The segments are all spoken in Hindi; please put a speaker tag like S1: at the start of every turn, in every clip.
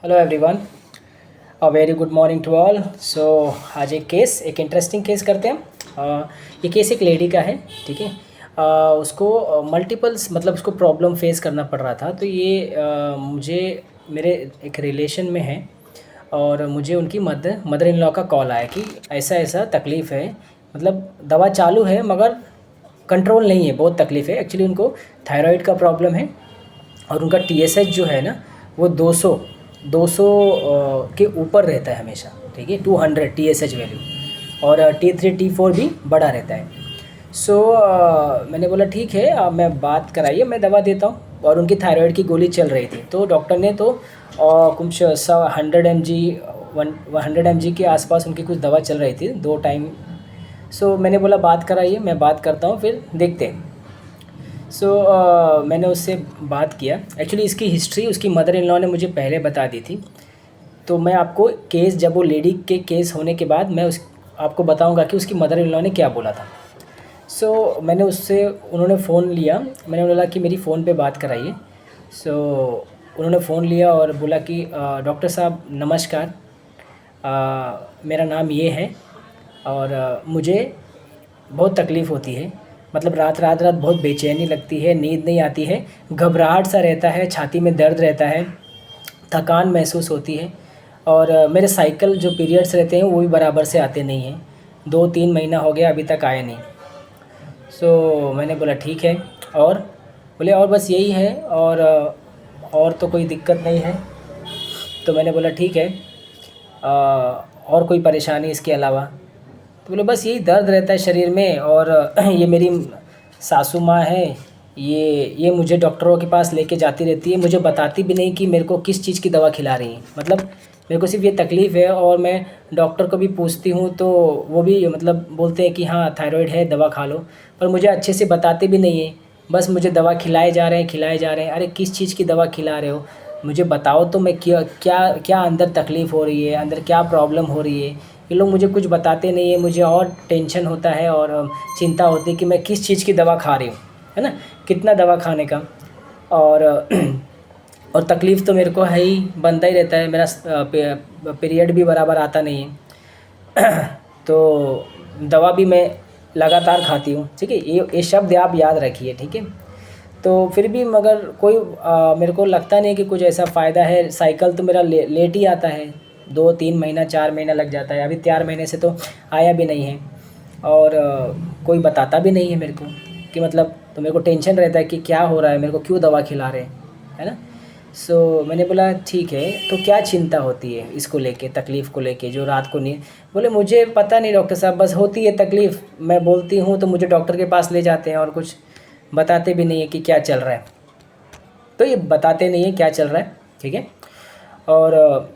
S1: Hello everyone, a very good morning to all. So आज एक इंटरेस्टिंग केस करते हैं। ये केस एक लेडी का है। ठीक है। उसको मल्टीपल्स मतलब उसको प्रॉब्लम फेस करना पड़ रहा था। तो ये मुझे मेरे एक रिलेशन में है और मुझे उनकी मदर मदर इन लॉ का कॉल आया कि ऐसा ऐसा तकलीफ़ है। मतलब दवा चालू है मगर कंट्रोल नहीं है, बहुत तकलीफ़ है। एक्चुअली उनको थायराइड का प्रॉब्लम है और उनका टीएसएच जो है ना वो 200 के ऊपर रहता है हमेशा। ठीक है, 200 टीएसएच वैल्यू और T3 T4 भी बढ़ा रहता है। सो मैंने बोला ठीक है, मैं बात कराइए, मैं दवा देता हूँ। और उनकी थायराइड की गोली चल रही थी तो डॉक्टर ने तो कुछ 100 mg 100 mg के आसपास उनकी कुछ दवा चल रही थी 2 टाइम। सो मैंने बोला बात कराइए, मैं बात करता हूँ फिर देखते हैं। सो मैंने उससे बात किया। एक्चुअली इसकी हिस्ट्री उसकी मदर इन लॉ ने मुझे पहले बता दी थी। तो मैं आपको केस, जब वो लेडी के केस होने के बाद मैं उस आपको बताऊंगा कि उसकी मदर इन लॉ ने क्या बोला था। मैंने उससे उन्होंने फ़ोन लिया। मैंने बोला कि मेरी फ़ोन पे बात कराइए। सो उन्होंने फ़ोन लिया और बोला कि डॉक्टर साहब नमस्कार, मेरा नाम ये है और मुझे बहुत तकलीफ़ होती है। मतलब रात रात रात बहुत बेचैनी लगती है, नींद नहीं आती है, घबराहट सा रहता है, छाती में दर्द रहता है, थकान महसूस होती है और मेरे साइकिल जो पीरियड्स रहते हैं वो भी बराबर से आते नहीं हैं। 2-3 महीना हो गया अभी तक आए नहीं। मैंने बोला ठीक है। और बोले और बस यही है और तो कोई दिक्कत नहीं है। तो मैंने बोला ठीक है, और कोई परेशानी इसके अलावा? तो बोले बस यही दर्द रहता है शरीर में और ये मेरी सासू माँ है, ये मुझे डॉक्टरों के पास लेके जाती रहती है, मुझे बताती भी नहीं कि मेरे को किस चीज़ की दवा खिला रही है। मतलब मेरे को सिर्फ ये तकलीफ़ है और मैं डॉक्टर को भी पूछती हूँ तो वो भी मतलब बोलते हैं कि हाँ थायराइड है, दवा खा लो। पर मुझे अच्छे से बताते भी नहीं है, बस मुझे दवा खिलाए जा रहे हैं खिलाए जा रहे हैं। अरे किस चीज़ की दवा खिला रहे हो, मुझे बताओ तो मैं क्या क्या क्या अंदर तकलीफ़ हो रही है, अंदर क्या प्रॉब्लम हो रही है। ये लोग मुझे कुछ बताते नहीं है, मुझे और टेंशन होता है और चिंता होती है कि मैं किस चीज़ की दवा खा रही हूँ, है ना, कितना दवा खाने का। और और तकलीफ़ तो मेरे को है ही, बनता ही रहता है, मेरा पीरियड भी बराबर आता नहीं है। तो दवा भी मैं लगातार खाती हूँ। ठीक है, ये शब्द आप याद रखिए। ठीक है। तो फिर भी मगर कोई मेरे को लगता नहीं कि कुछ ऐसा फ़ायदा है। साइकिल तो मेरा लेट ही आता है, 2-3 महीना 4 महीना लग जाता है। अभी 4 महीने से तो आया भी नहीं है और कोई बताता भी नहीं है मेरे को कि मतलब, तो मेरे को टेंशन रहता है कि क्या हो रहा है, मेरे को क्यों दवा खिला रहे हैं, है ना। मैंने बोला ठीक है, तो क्या चिंता होती है इसको लेके, तकलीफ़ को लेके जो रात को नहीं? बोले मुझे पता नहीं डॉक्टर साहब, बस होती है तकलीफ़, मैं बोलती हूँ तो मुझे डॉक्टर के पास ले जाते हैं और कुछ बताते भी नहीं है कि क्या चल रहा है। तो ये बताते नहीं है क्या चल रहा है। ठीक है। और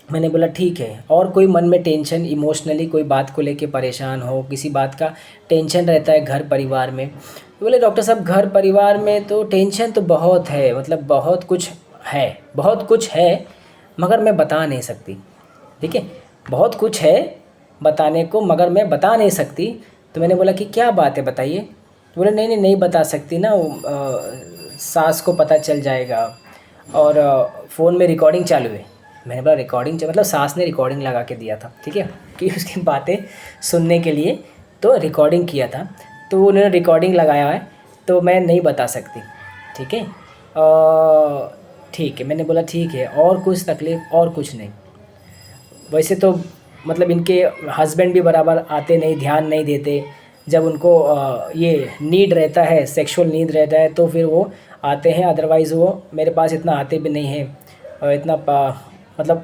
S1: मैंने बोला ठीक है, और कोई मन में टेंशन, इमोशनली कोई बात को लेके परेशान हो, किसी बात का टेंशन रहता है घर परिवार में? तो बोले डॉक्टर साहब घर परिवार में तो टेंशन तो बहुत है, मतलब बहुत कुछ है, बहुत कुछ है मगर मैं बता नहीं सकती। ठीक है, बहुत कुछ है बताने को मगर मैं बता नहीं सकती। तो मैंने बोला कि क्या बात है बताइए। तो बोले नहीं नहीं नहीं बता सकती ना, सास को पता चल जाएगा और फ़ोन में रिकॉर्डिंग चालू है। मैंने बोला रिकॉर्डिंग मतलब सास ने रिकॉर्डिंग लगा के दिया था, ठीक है, कि उसकी बातें सुनने के लिए, तो रिकॉर्डिंग किया था। तो उन्होंने रिकॉर्डिंग लगाया है तो मैं नहीं बता सकती। ठीक है। ठीक है, मैंने बोला ठीक है, और कुछ तकलीफ़? और कुछ नहीं। वैसे तो मतलब इनके हस्बैंड भी बराबर आते नहीं, ध्यान नहीं देते। जब उनको ये नीड रहता है, सेक्सुअल नीड रहता है तो फिर वो आते हैं, अदरवाइज़ वो मेरे पास इतना आते भी नहीं हैं। और इतना मतलब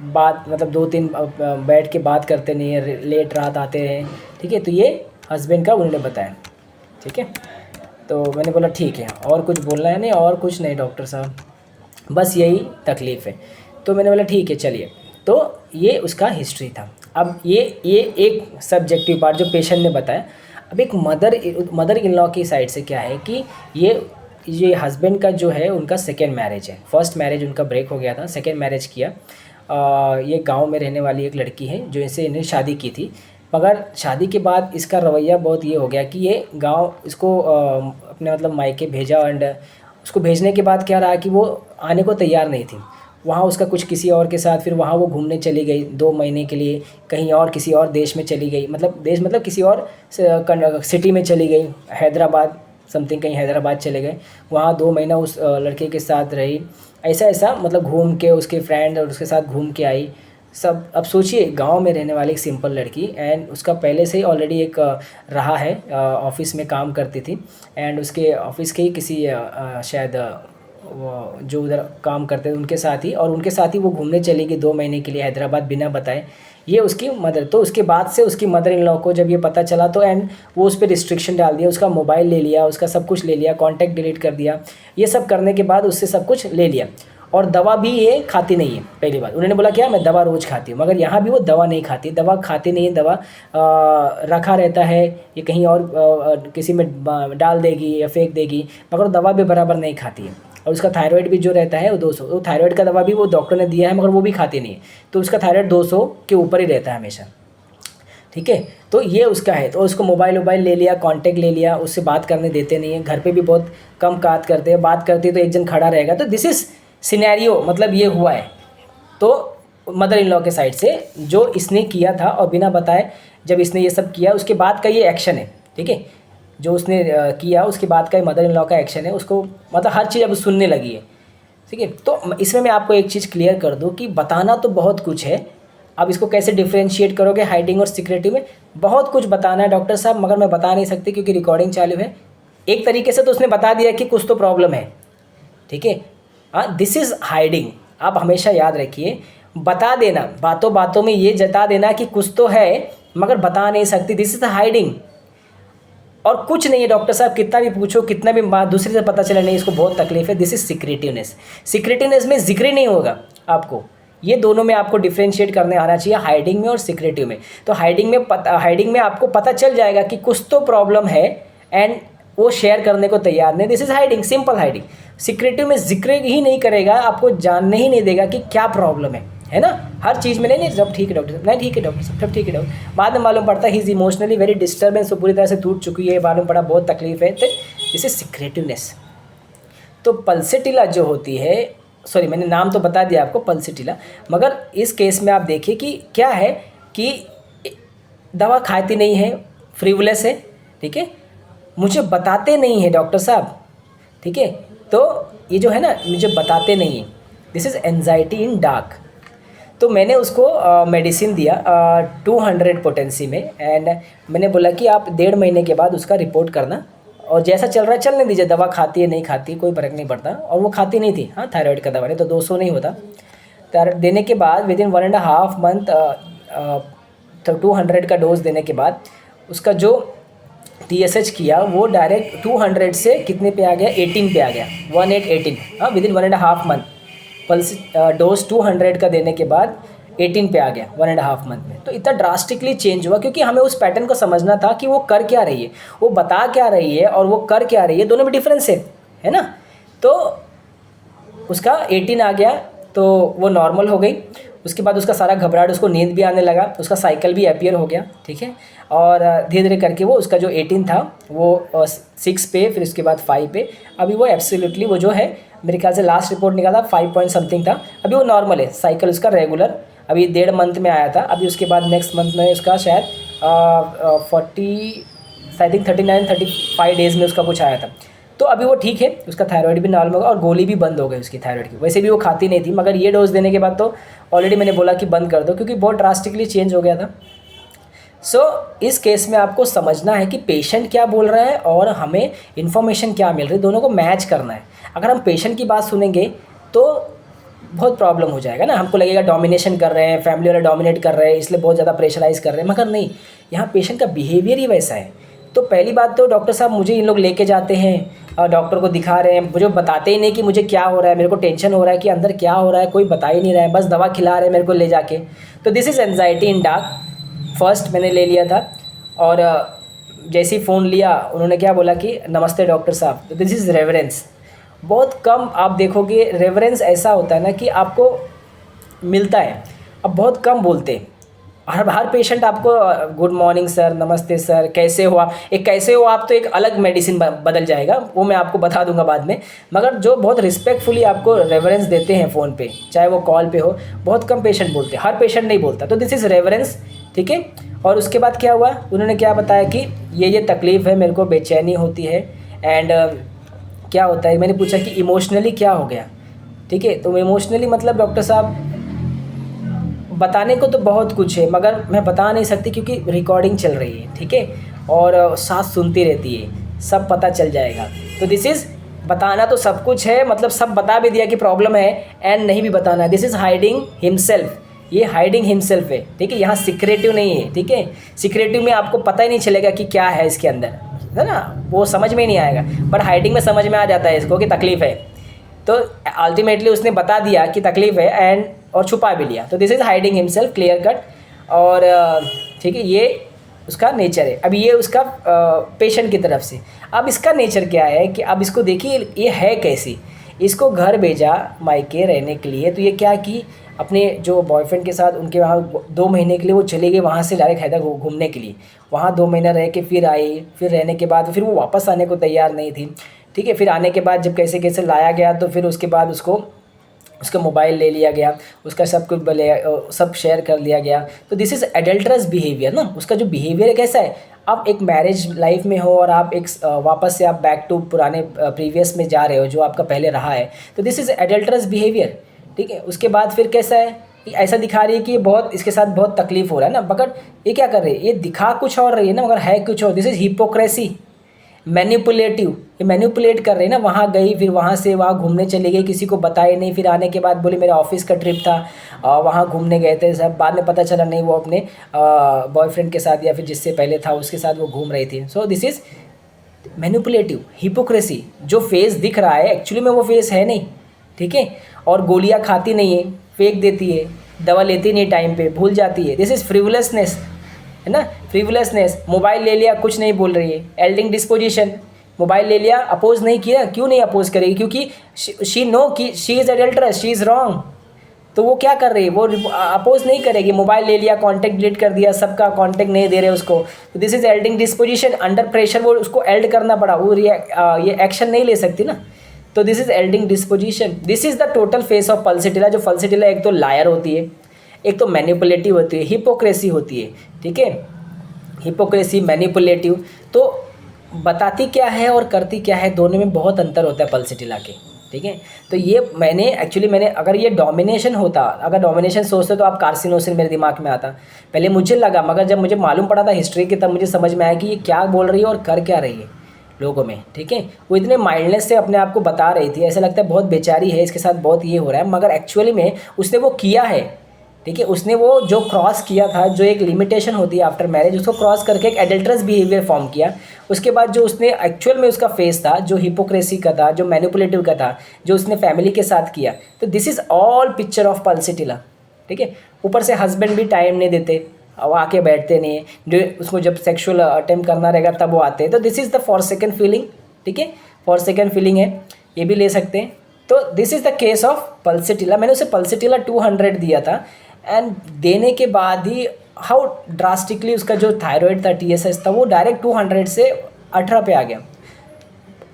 S1: बात, मतलब 2-3 बैठ के बात करते नहीं है, लेट रात आते हैं। ठीक है, तो ये हस्बैंड का उन्होंने बताया। ठीक है। तो मैंने बोला ठीक है, और कुछ बोलना है? नहीं और कुछ नहीं डॉक्टर साहब, बस यही तकलीफ़ है। तो मैंने बोला ठीक है चलिए। तो ये उसका हिस्ट्री था। अब ये एक सब्जेक्टिव पार्ट जो पेशेंट ने बताया। अब एक मदर इन लॉ की साइड से क्या है कि ये हस्बैंड का जो है उनका सेकेंड मैरिज है। फर्स्ट मैरिज उनका ब्रेक हो गया था, सेकेंड मैरिज किया। ये गांव में रहने वाली एक लड़की है जो इनसे इन्हें शादी की थी। मगर शादी के बाद इसका रवैया बहुत ये हो गया कि ये गांव इसको अपने मतलब मायके भेजा। एंड उसको भेजने के बाद क्या रहा कि वो आने को तैयार नहीं थी। वहाँ उसका कुछ किसी और के साथ, फिर वहाँ वो घूमने चली गई 2 महीने के लिए कहीं और, किसी और देश में चली गई, मतलब देश मतलब किसी और सिटी में चली गई, हैदराबाद समथिंग, कहीं हैदराबाद चले गए, वहाँ 2 महीना उस लड़के के साथ रही, ऐसा ऐसा मतलब घूम के उसके फ्रेंड और उसके साथ घूम के आई सब। अब सोचिए गांव में रहने वाली एक सिंपल लड़की, एंड उसका पहले से ही ऑलरेडी एक रहा है, ऑफिस में काम करती थी, एंड उसके ऑफिस के ही किसी शायद वो जो उधर काम करते थे उनके साथ ही, और उनके साथ ही वो घूमने चली गई 2 महीने के लिए हैदराबाद बिना बताए, ये उसकी मदर। तो उसके बाद से उसकी मदर इन लॉ को जब ये पता चला तो एंड वो उस पर रिस्ट्रिक्शन डाल दिया, उसका मोबाइल ले लिया, उसका सब कुछ ले लिया, कॉन्टैक्ट डिलीट कर दिया, ये सब करने के बाद उससे सब कुछ ले लिया। और दवा भी ये खाती नहीं है, पहली बात उन्होंने बोला क्या मैं दवा रोज़ खाती हूँ, मगर यहाँ भी वो दवा नहीं खाती, दवा खाती नहीं है, दवा रखा रहता है, ये कहीं और किसी में डाल देगी या फेंक देगी, मगर दवा भी बराबर नहीं खाती है। और उसका थायराइड भी जो रहता है वो 200, वो थायराइड का दवा भी वो डॉक्टर ने दिया है मगर वो भी खाती नहीं है, तो उसका थायराइड 200 के ऊपर ही रहता है हमेशा, ठीक है। तो ये उसका है, तो उसको मोबाइल ले लिया, कांटेक्ट ले लिया, उससे बात करने देते नहीं है, घर पे भी बहुत कम बात करते हैं, बात करती है तो एक जन खड़ा रहेगा। तो दिस इज़ सिनेरियो, मतलब ये हुआ है। तो मदर इन लॉ के साइड से जो इसने किया था और बिना बताए जब इसने ये सब किया उसके बाद का ये एक्शन है, ठीक है, जो उसने किया उसके बाद का मदर इन लॉ का एक्शन है, उसको मतलब हर चीज़ अब सुनने लगी है, ठीक है। तो इसमें मैं आपको एक चीज़ क्लियर कर दूं कि बताना तो बहुत कुछ है, अब इसको कैसे डिफ्रेंशिएट करोगे हाइडिंग और सिक्रेटिव में, बहुत कुछ बताना है डॉक्टर साहब, मगर मैं बता नहीं सकती क्योंकि रिकॉर्डिंग चालू है। एक तरीके से तो उसने बता दिया कि कुछ तो प्रॉब्लम है, ठीक है। हाँ, दिस इज़ हाइडिंग। आप हमेशा याद रखिए, बता देना, बातों बातों में ये जता देना कि कुछ तो है मगर बता नहीं सकती, दिस इज़ हाइडिंग। और कुछ नहीं है डॉक्टर साहब, कितना भी पूछो, कितना भी दूसरे से पता चला नहीं इसको बहुत तकलीफ है, दिस इज सिक्रेटिवनेस। सिक्रेटिवनेस में जिक्र नहीं होगा आपको, ये दोनों में आपको डिफ्रेंशिएट करने आना चाहिए, हाइडिंग में और सिक्रेटिव में। तो हाइडिंग में आपको पता चल जाएगा कि कुछ तो प्रॉब्लम है एंड वो शेयर करने को तैयार नहीं, this is hiding, simple hiding. Secretive में जिक्र ही नहीं करेगा, आपको जानने ही नहीं देगा कि क्या प्रॉब्लम है ना, हर चीज़ में नहीं सब ठीक है डॉक्टर साहब, नहीं ठीक है डॉक्टर साहब, सब ठीक है डॉक्टर, बाद में मालूम पड़ता है he is emotionally very disturbance, वो पूरी तरह से टूट चुकी है, मालूम पड़ा बहुत तकलीफ है, तो दिस इज सिक्रेटिवनेस। तो पल्सेटिला जो होती है, सॉरी मैंने नाम तो बता दिया आपको पल्सेटिला, मगर इस केस में आप देखिए कि क्या है कि दवा खाती नहीं है, फ्रीवलेस है, ठीक है, मुझे बताते नहीं है डॉक्टर साहब, ठीक है। तो ये जो है ना मुझे बताते नहीं है, this is anxiety in dark. तो मैंने उसको मेडिसिन दिया 200 पोटेंसी में, एंड मैंने बोला कि आप 1.5 महीने के बाद उसका रिपोर्ट करना, और जैसा चल रहा है चलने दीजिए, दवा खाती है नहीं खाती कोई फ़र्क नहीं पड़ता। और वो खाती नहीं थी, हाँ थायराइड का दवा नहीं तो 200 नहीं होता। थायराइड देने के बाद विदिन 1.5 मंथ तो 200 का डोज देने के बाद उसका जो TSH किया वो डायरेक्ट 200 से कितने पे आ गया, 18 पे आ गया, 18, हाँ विदिन 1.5 मंथ। पल्स डोज 200 का देने के बाद 18 पे आ गया 1.5 मंथ में। तो इतना ड्रास्टिकली चेंज हुआ क्योंकि हमें उस पैटर्न को समझना था कि वो कर क्या रही है, वो बता क्या रही है और वो कर क्या रही है, दोनों में डिफरेंस है ना। तो उसका 18 आ गया तो वो नॉर्मल हो गई, उसके बाद उसका सारा घबराहट, उसको नींद भी आने लगा, उसका साइकिल भी अपीयर हो गया, ठीक है। और धीरे धीरे करके वो उसका जो 18 था वो 6 पे, फिर उसके बाद 5 पे, अभी वो एब्सोल्युटली वो जो है मेरे ख्याल से लास्ट रिपोर्ट निकाला 5 पॉइंट समथिंग था, अभी वो नॉर्मल है, साइकिल उसका रेगुलर, अभी 1.5 मंथ में आया था, अभी उसके बाद नेक्स्ट मंथ में उसका शायद 39-35 डेज़ में उसका कुछ आया था। तो अभी वो ठीक है, उसका थायराइड भी नॉर्मल होगा और गोली भी बंद हो गई उसकी थायराइड की, वैसे भी वो खाती नहीं थी, मगर ये डोज देने के बाद तो ऑलरेडी मैंने बोला कि बंद कर दो क्योंकि बहुत ड्रास्टिकली चेंज हो गया था। सो इस केस में आपको समझना है कि पेशेंट क्या बोल रहा है और हमें इन्फॉर्मेशन क्या मिल रही है, दोनों को मैच करना है। अगर हम पेशेंट की बात सुनेंगे तो बहुत प्रॉब्लम हो जाएगा ना, हमको लगेगा डोमिनेशन कर रहे हैं, फैमिली वाले डोमिनेट कर रहे हैं इसलिए बहुत ज़्यादा प्रेशराइज कर रहे हैं, मगर नहीं, यहाँ पेशेंट का बिहेवियर ही वैसा है। तो पहली बात तो डॉक्टर साहब मुझे इन लोग लेके जाते हैं, डॉक्टर को दिखा रहे हैं, मुझे बताते ही नहीं कि मुझे क्या हो रहा है, मेरे को टेंशन हो रहा है कि अंदर क्या हो रहा है, कोई बता ही नहीं रहा है, बस दवा खिला रहे हैं मेरे को ले जाके। तो this is anxiety in dark. First मैंने ले लिया था और जैसे ही फ़ोन लिया उन्होंने क्या बोला कि नमस्ते डॉक्टर साहब, तो दिस इज़ रेवरेंस। बहुत कम आप देखोगे रेवरेंस ऐसा होता है ना कि आपको मिलता है, अब बहुत कम बोलते हैं, हर पेशेंट आपको गुड मॉर्निंग सर, नमस्ते सर, कैसे हो आप, एक कैसे हो आप तो एक अलग मेडिसिन बदल जाएगा, वो मैं आपको बता दूंगा बाद में। मगर जो बहुत रिस्पेक्टफुली आपको रेवरेंस देते हैं फ़ोन पे, चाहे वो कॉल पे हो, बहुत कम पेशेंट बोलते हैं, हर पेशेंट नहीं बोलता। तो दिस इज़ रेवरेंस, ठीक है। और उसके बाद क्या हुआ, उन्होंने क्या बताया कि ये तकलीफ़ है, मेरे को बेचैनी होती है। एंड क्या होता है, मैंने पूछा कि इमोशनली क्या हो गया, ठीक है। तो इमोशनली मतलब डॉक्टर साहब बताने को तो बहुत कुछ है, मगर मैं बता नहीं सकती क्योंकि रिकॉर्डिंग चल रही है, ठीक है, और साथ सुनती रहती है, सब पता चल जाएगा। तो दिस इज़, बताना तो सब कुछ है, मतलब सब बता भी दिया कि प्रॉब्लम है, एंड नहीं भी बताना है। दिस इज़ हाइडिंग हिमसेल्फ, ये हाइडिंग हिमसेल्फ है, ठीक है। यहाँ सिक्रेटिव नहीं है, ठीक है। सिक्रेटिव में आपको पता ही नहीं चलेगा कि क्या है इसके अंदर, है ना, वो समझ में ही नहीं आएगा। बट हाइडिंग में समझ में आ जाता है इसको कि तकलीफ़ है। तो अल्टीमेटली उसने बता दिया कि तकलीफ़ है एंड और छुपा भी लिया। तो this is hiding himself, clear cut. और ठीक है, ये उसका नेचर है। अब ये उसका पेशेंट की तरफ से, अब इसका नेचर क्या है कि अब इसको देखिए ये है कैसी। इसको घर भेजा मायके रहने के लिए, तो ये क्या कि अपने जो बॉयफ्रेंड के साथ उनके वहाँ 2 महीने के लिए वो चले गए, वहाँ से डायरेक्ट हैदराबाद घूमने के लिए। वहाँ 2 महीना रह के फिर आई, फिर रहने के बाद फिर वो वापस आने को तैयार नहीं थी, ठीक है। फिर आने के बाद जब कैसे कैसे लाया गया, तो फिर उसके बाद उसका मोबाइल ले लिया गया, उसका सब कुछ सब शेयर कर लिया गया। तो दिस इज़ एडल्टरस बिहेवियर ना। उसका जो बिहेवियर कैसा है, आप एक मैरिज लाइफ में हो और आप एक वापस से आप बैक टू पुराने प्रीवियस में जा रहे हो जो आपका पहले रहा है, तो दिस इज़ एडल्टरस बिहेवियर, ठीक है। उसके बाद फिर कैसा है, ऐसा दिखा रही है कि बहुत इसके साथ बहुत तकलीफ़ हो रहा है ना, मगर ये क्या कर रही है, ये दिखा कुछ और रही है ना, मगर है कुछ और। दिस इज़ हिपोक्रेसी, मैनिपुलेटिव, ये मैनिपुलेट कर रहे हैं ना। वहाँ गई, फिर वहाँ से वहाँ घूमने चली गई, किसी को बताए नहीं, फिर आने के बाद बोले मेरा ऑफिस का ट्रिप था, वहाँ घूमने गए थे सब, बाद में पता चला नहीं वो अपने बॉयफ्रेंड के साथ या फिर जिससे पहले था उसके साथ वो घूम रही थी। So this is manipulative, hypocrisy. जो फेस दिख रहा है एक्चुअली में वो फेस है नहीं, ठीक है। और गोलियाँ खाती नहीं है, फेंक देती है, दवा लेती नहीं टाइम पे, भूल जाती है। दिस इज़ फ्रिवलसनेस, है ना, फ्रिवलसनेस। मोबाइल ले लिया, कुछ नहीं बोल रही है, एल्डिंग डिस्पोजिशन। मोबाइल ले लिया, अपोज नहीं किया, क्यों नहीं अपोज करेगी, क्योंकि शी नो कि she is adulterous, she is wrong. तो वो क्या कर रही है, वो अपोज नहीं करेगी। मोबाइल ले लिया, कांटेक्ट डिलीट कर दिया, सबका कांटेक्ट नहीं दे रहे उसको, तो this is एल्डिंग disposition. Under pressure वो उसको एल्ड करना पड़ा, वो ये एक्शन नहीं ले सकती ना। तो this is एल्डिंग disposition. This is the total face of pulsatilla. जो पल्सिटिला एक तो लायर होती है, एक तो मैनिपुलेटिव होती है, हिपोक्रेसी होती है, ठीक है। Hypocrisy, manipulative. तो बताती क्या है और करती क्या है, दोनों में बहुत अंतर होता है पल्सिटिला के, ठीक है। तो ये मैंने अगर ये डोमिनेशन होता, अगर डोमिनेशन सोचते तो आप कार्सिनोसिन मेरे दिमाग में आता पहले मुझे लगा, मगर जब मुझे मालूम पड़ा था हिस्ट्री की, तब मुझे समझ में आया कि ये क्या बोल रही है और कर क्या रही है लोगों में, ठीक है। वो इतने माइल्डनेस से अपने आप को बता रही थी, ऐसा लगता है बहुत बेचारी है, इसके साथ बहुत ये हो रहा है, मगर एक्चुअली में उसने वो किया है, ठीक है। उसने वो जो क्रॉस किया था, जो एक लिमिटेशन होती है आफ्टर मैरिज, उसको क्रॉस करके एक एडल्टरस बिहेवियर फॉर्म किया। उसके बाद जो उसने एक्चुअल में उसका फेस था, जो हिपोक्रेसी का था, जो मैनिपुलेटिव का था, जो उसने फैमिली के साथ किया, तो this is all picture of pulsatilla, ठीक है। ऊपर से हस्बैंड भी टाइम नहीं देते, वो आके बैठते नहीं है, जो उसको जब सेक्सुअल अटेम्प्ट करना रहेगा तब वो आते हैं। तो this is the forsaken feeling, ठीक है, फॉरसेकन फीलिंग है, ये भी ले सकते हैं। तो this is the case of pulsatilla. मैंने उसे पल्सिटिला 200 दिया था, एंड देने के बाद ही हाउ ड्रास्टिकली उसका जो थायराइड था, TSH था, वो डायरेक्ट 200 से 18 पे आ गया।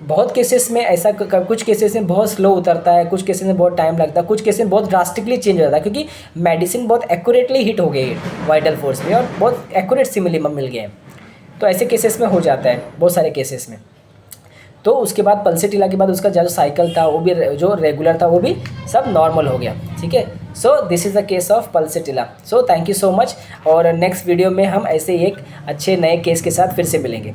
S1: बहुत केसेस में ऐसा, कुछ केसेस में बहुत स्लो उतरता है, कुछ केसेस में बहुत टाइम लगता है, कुछ केसेस में बहुत ड्रास्टिकली चेंज हो जाता है, क्योंकि मेडिसिन बहुत एक्यूरेटली हिट हो गई है वाइटल फोर्स में और बहुत एक्यूरेट सिमिलम मिल गए हैं। तो ऐसे केसेस में हो जाता है, बहुत सारे केसेस में। तो उसके बाद पल्सिटिला के बाद उसका जो साइकिल था वो भी, जो रेगुलर था वो भी सब नॉर्मल हो गया, ठीक है। So this is the case of pulsatilla. So thank you so much, और नेक्स्ट वीडियो में हम ऐसे एक अच्छे नए केस के साथ फिर से मिलेंगे।